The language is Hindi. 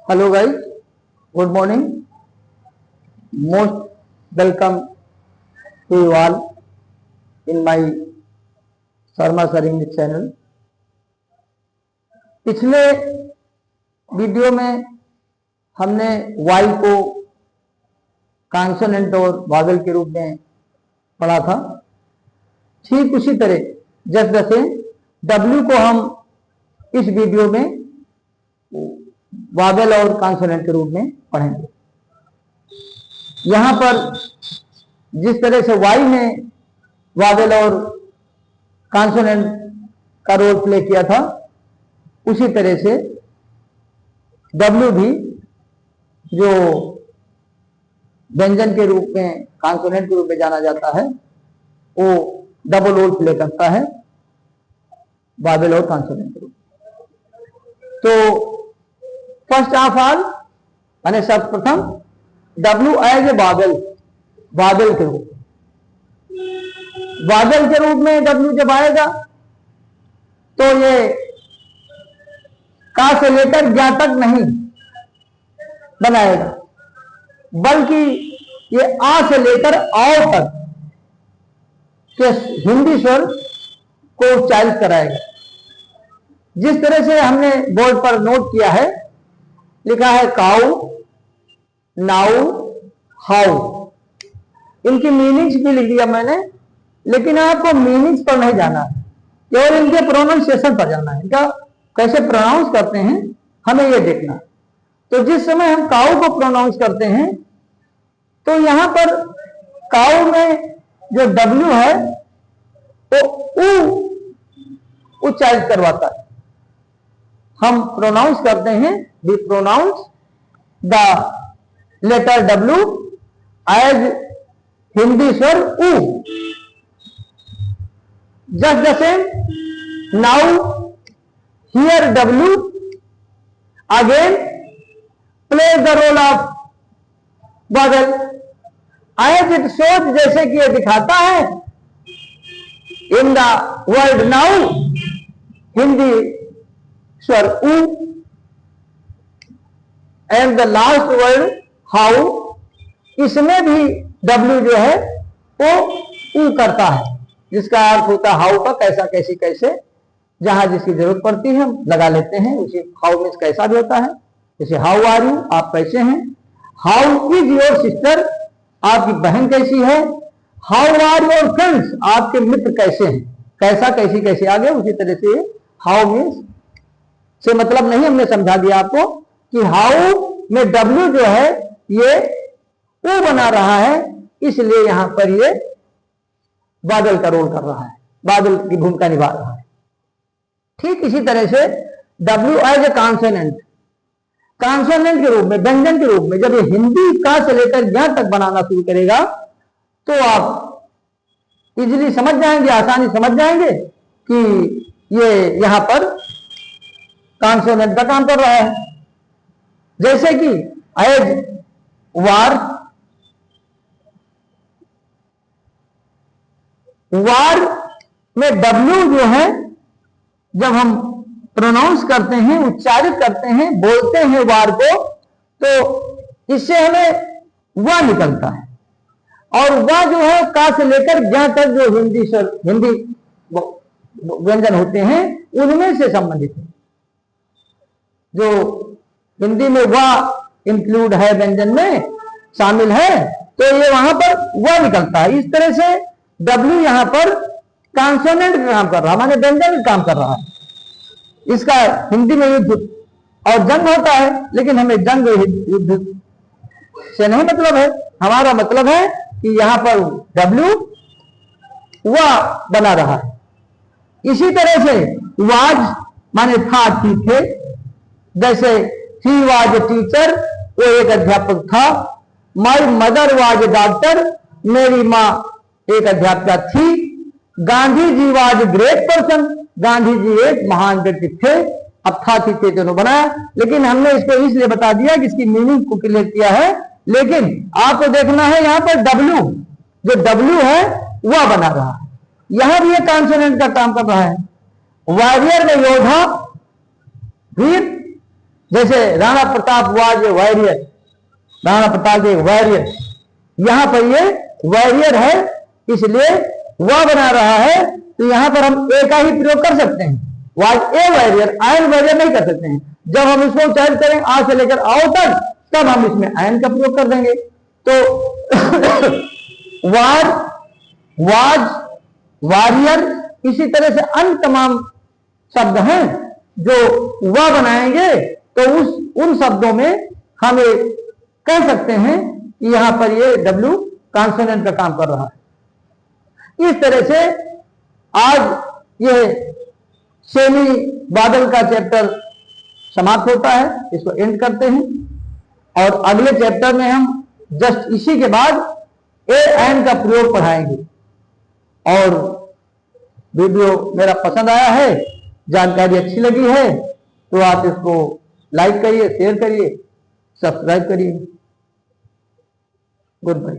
Hello guys, good morning. Most welcome to you all in my Sharma Sir English channel. पिछले वीडियो में हमने Y को कॉन्सोनेंट और वॉवेल के रूप में पढ़ा था। ठीक उसी तरह जैसे W को हम इस वीडियो में वॉवेल और कॉन्सोनेंट के रूप में पढ़ेंगे। यहां पर जिस तरह से Y ने वॉवेल और कॉन्सोनेंट का रोल प्ले किया था, उसी तरह से W भी जो व्यंजन के रूप में, कॉन्सोनेंट के रूप में जाना जाता है, वो डबल रोल प्ले करता है वॉवेल और कॉन्सोनेंट के रूप में। तो फर्स्ट ऑफ ऑल यानी सर्वप्रथम W as a vowel, vowel के रूप में, वॉवेल के रूप में W जब आएगा तो ये का से लेकर ज्ञा तक नहीं बनाएगा, बल्कि ये आ से लेकर औ तक के हिंदी स्वर को उच्चारित कराएगा। जिस तरह से हमने बोर्ड पर नोट किया है, लिखा है काऊ, नाउ, हाउ। इनकी मीनिंग्स भी लिख दिया मैंने, लेकिन आपको मीनिंग्स पर नहीं जाना है, केवल इनके प्रोनाउंसिएशन पर जाना है। इनका कैसे प्रोनाउंस करते हैं हमें ये देखना है। तो जिस समय हम काऊ को प्रोनाउंस करते हैं, तो यहां पर काऊ में जो W है वो उ उच्चारित करवाता है। हम प्रोनाउंस करते हैं, we pronounce the letter W as Hindi स्वर उ। Just the same, now here W again play the role of vowel as it shows, जैसे कि ये दिखाता है in the word now Hindi स्वर उ, and the last word how, इसमें भी W जो है वो उ करता है, जिसका अर्थ होता है हाउ का कैसा, कैसी, कैसे। जहां जिसकी जरूरत पड़ती है हम लगा लेते हैं। उसी हाउ मीन्स कैसा भी होता है, जैसे हाउ आर यू, आप कैसे हैं। हाउ इज योर सिस्टर, आपकी बहन कैसी है। हाउ आर योर फ्रेंड्स, आपके मित्र कैसे हैं। कैसा, कैसी, कैसे आ गए। उसी तरह से हाउ मीन्स से मतलब नहीं, हमने समझा दिया आपको कि हाउ में W जो है ये ओ बना रहा है, इसलिए यहां पर ये बादल का रोल कर रहा है, बादल की भूमिका निभा रहा है। ठीक इसी तरह से W as a consonant, consonant के रूप में, व्यंजन के रूप में जब ये हिंदी का से लेकर ज्ञा तक बनाना शुरू करेगा, तो आप इजीली समझ जाएंगे, आसानी समझ जाएंगे कि ये यहां पर कॉन्सोनेंट का काम कर रहा है। जैसे कि एज वार, वार में W जो है जब हम प्रोनाउंस करते हैं, उच्चारित करते हैं, बोलते हैं वार को, तो इससे हमें वा निकलता है। और वा जो है का से लेकर ज्ञा तक जो हिंदी व्यंजन होते हैं उनमें से संबंधित है। जो हिंदी में वा इंक्लूड है, व्यंजन में शामिल है, तो ये वहां पर वा निकलता है। इस तरह से W यहां पर कॉन्सोनेंट का काम कर रहा है, माने व्यंजन का काम कर रहा है। इसका हिंदी में युद्ध और जंग होता है, लेकिन हमें जंग युद्ध से नहीं मतलब है। हमारा मतलब है कि यहां पर W वा बना रहा है। इसी तरह से वाज माने था, ठीक है। जैसे ही वाज ए टीचर, वो एक अध्यापक था। My mother was a doctor, मेरी माँ एक अध्यापिका थी। Gandhi ji was great person, Gandhi ji एक महान व्यक्ति थे। अब था, थी, थे दोनों बनाया, लेकिन हमने इसको इसलिए बता दिया कि इसकी मीनिंग को क्लियर किया है। लेकिन आपको देखना है यहां पर W, जो W है वह बना रहा है। यहां भी ये कॉन्सोनेंट का काम कर रहा है। वॉरियर में योद्धा, वीर, जैसे Rana Pratap was a warrior, Rana Pratap एक वॉरियर, यहां पर ये वॉरियर है इसलिए वह बना रहा है, तो यहां पर हम ए का ही प्रयोग कर सकते हैं, was a warrior, ion warrior नहीं कर सकते हैं। जब हम इसको उच्चारण करेंगे आ से लेकर आओ तक, तब हम इसमें आयन का प्रयोग कर देंगे। तो वाज, वाज, वॉरियर, इसी तरह से अन्य तमाम शब्द हैं जो वह बनाएंगे, तो उन शब्दों में हम कह सकते हैं कि यहां पर ये W कॉन्सोनेंट का काम कर रहा है। इस तरह से आज ये सेमी बादल का चैप्टर समाप्त होता है, इसको एंड करते हैं और अगले चैप्टर में हम जस्ट इसी के बाद ए एंड का प्रयोग पढ़ाएंगे। और वीडियो मेरा पसंद आया है, जानकारी अच्छी लगी है, तो आप इसको लाइक करिए, शेयर करिए, सब्सक्राइब करिए। Good bye.